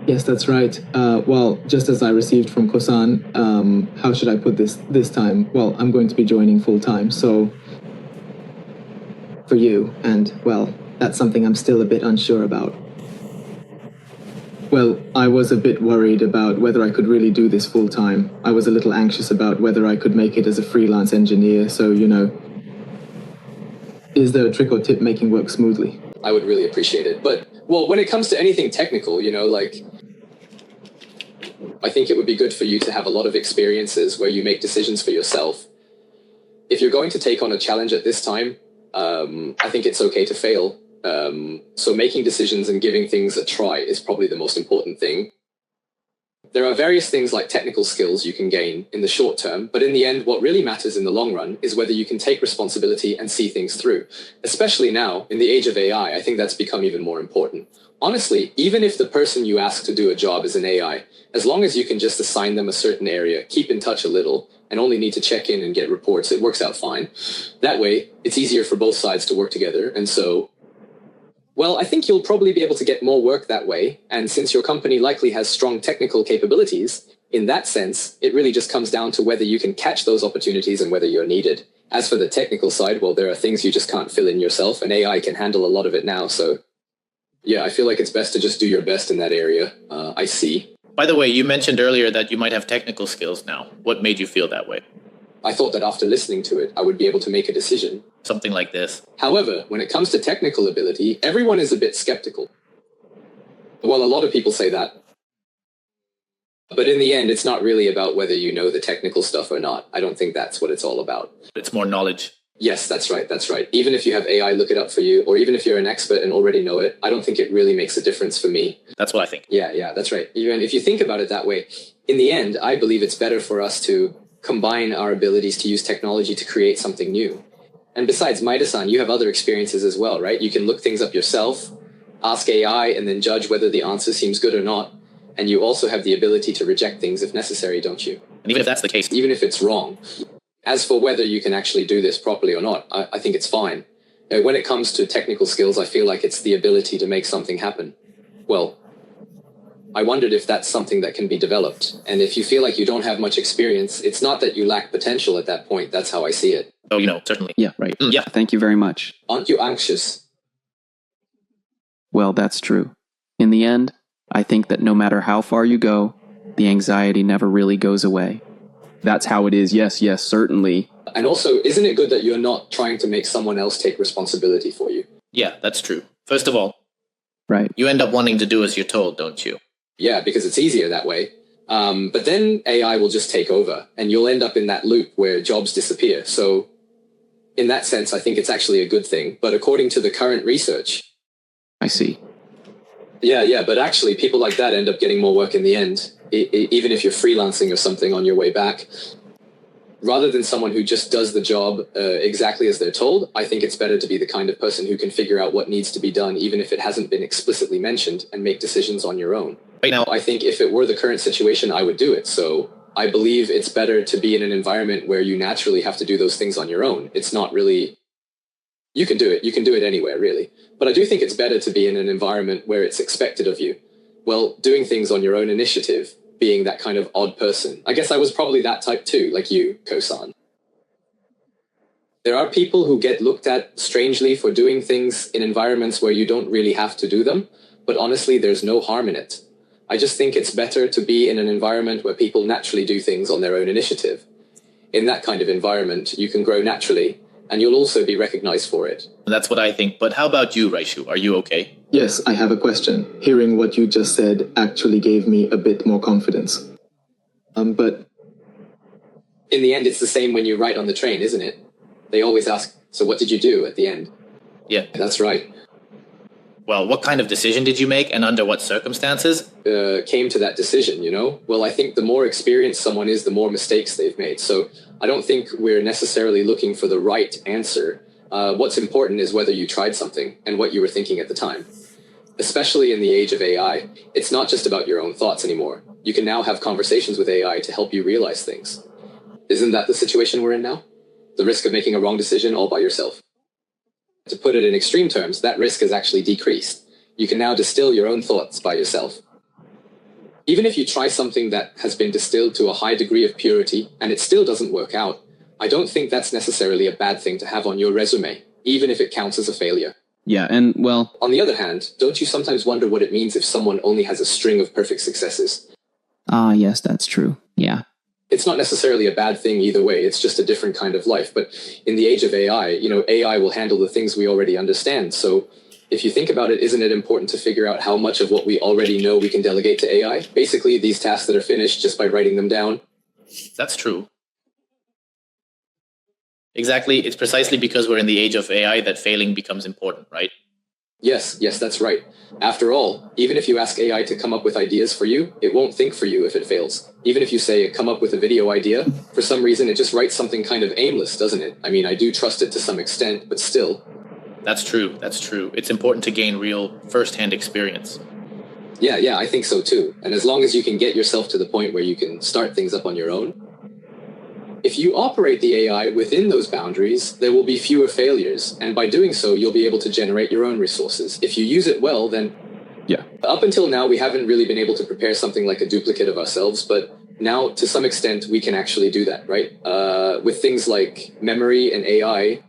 Yes, that's right. Well, just as I received from Kosan, how should I put this time? Well, I'm going to be joining full time, so for you, and well, that's something I'm still a bit unsure about. Well, I was a bit worried about whether I could really do this full time. I was a little anxious about whether I could make it as a freelance engineer, so, is there a trick or tip making work smoothly? I would really appreciate it. But, well, when it comes to anything technical, I think it would be good for you to have a lot of experiences where you make decisions for yourself. If you're going to take on a challenge at this time, I think it's okay to fail. So making decisions and giving things a try is probably the most important thing. There are various things like technical skills you can gain in the short term, but in the end, what really matters in the long run is whether you can take responsibility and see things through. Especially now, in the age of AI, I think that's become even more important. Honestly, even if the person you ask to do a job is an AI, as long as you can just assign them a certain area, keep in touch a little, and only need to check in and get reports, it works out fine. That way, it's easier for both sides to work together, and so well, I think you'll probably be able to get more work that way, and since your company likely has strong technical capabilities, in that sense, it really just comes down to whether you can catch those opportunities and whether you're needed. As for the technical side, well, there are things you just can't fill in yourself, and AI can handle a lot of it now, so yeah, I feel like it's best to just do your best in that area. I see. By the way, you mentioned earlier that you might have technical skills now. What made you feel that way? I thought that after listening to it, I would be able to make a decision. Something like this. However, when it comes to technical ability, everyone is a bit skeptical. Well, a lot of people say that. But in the end, it's not really about whether you know the technical stuff or not. I don't think that's what it's all about. It's more knowledge. Yes, that's right, that's right. Even if you have AI look it up for you, or even if you're an expert and already know it, I don't think it really makes a difference for me. That's what I think. Yeah, that's right. Even if you think about it that way, in the end, I believe it's better for us to combine our abilities to use technology to create something new. And besides, Maida-san, you have other experiences as well, right? You can look things up yourself, ask AI, and then judge whether the answer seems good or not. And you also have the ability to reject things if necessary, don't you? And even if that's the case, even if it's wrong. As for whether you can actually do this properly or not, I think it's fine. When it comes to technical skills, I feel like it's the ability to make something happen. Well, I wondered if that's something that can be developed. And if you feel like you don't have much experience, it's not that you lack potential at that point. That's how I see it. Oh, certainly. Yeah, right. Yeah. Thank you very much. Aren't you anxious? Well, that's true. In the end, I think that no matter how far you go, the anxiety never really goes away. That's how it is. Yes, certainly. And also, isn't it good that you're not trying to make someone else take responsibility for you? Yeah, that's true. First of all, right. You end up wanting to do as you're told, don't you? Yeah, because it's easier that way. But then AI will just take over, and you'll end up in that loop where jobs disappear. So in that sense, I think it's actually a good thing. But according to the current research... I see. Yeah, but actually people like that end up getting more work in the end, even if you're freelancing or something on your way back. Rather than someone who just does the job exactly as they're told, I think it's better to be the kind of person who can figure out what needs to be done, even if it hasn't been explicitly mentioned, and make decisions on your own. Right now, I think if it were the current situation, I would do it. So I believe it's better to be in an environment where you naturally have to do those things on your own. It's not really... You can do it anywhere, really. But I do think it's better to be in an environment where it's expected of you. Well, doing things on your own initiative, being that kind of odd person. I guess I was probably that type too, like you, Kosan. There are people who get looked at strangely for doing things in environments where you don't really have to do them, but honestly, there's no harm in it. I just think it's better to be in an environment where people naturally do things on their own initiative. In that kind of environment, you can grow naturally, and you'll also be recognized for it. That's what I think. But how about you, Raishu? Are you okay? Yes, I have a question. Hearing what you just said actually gave me a bit more confidence. But... In the end, it's the same when you write on the train, isn't it? They always ask, so what did you do at the end? Yeah. That's right. Well, what kind of decision did you make, and under what circumstances? Came to that decision, Well, I think the more experienced someone is, the more mistakes they've made. So I don't think we're necessarily looking for the right answer. What's important is whether you tried something and what you were thinking at the time. Especially in the age of AI, it's not just about your own thoughts anymore. You can now have conversations with AI to help you realize things. Isn't that the situation we're in now? The risk of making a wrong decision all by yourself. To put it in extreme terms, that risk has actually decreased. You can now distill your own thoughts by yourself. Even if you try something that has been distilled to a high degree of purity and it still doesn't work out, I don't think that's necessarily a bad thing to have on your resume, even if it counts as a failure. Yeah, and well, On the other hand, don't you sometimes wonder what it means if someone only has a string of perfect successes? yes, that's true. Yeah. It's not necessarily a bad thing either way. It's just a different kind of life. But in the age of AI, AI will handle the things we already understand. So if you think about it, isn't it important to figure out how much of what we already know we can delegate to AI? Basically, these tasks that are finished just by writing them down. That's true. Exactly. It's precisely because we're in the age of AI that failing becomes important, right? Yes, that's right. After all, even if you ask AI to come up with ideas for you, it won't think for you if it fails. Even if you say, come up with a video idea, for some reason it just writes something kind of aimless, doesn't it? I mean, I do trust it to some extent, but still. That's true. It's important to gain real first-hand experience. Yeah, I think so too. And as long as you can get yourself to the point where you can start things up on your own, if you operate the AI within those boundaries, there will be fewer failures, and by doing so, you'll be able to generate your own resources. If you use it well, then... Yeah. Up until now, we haven't really been able to prepare something like a duplicate of ourselves, but now, to some extent, we can actually do that, right? With things like memory and AI,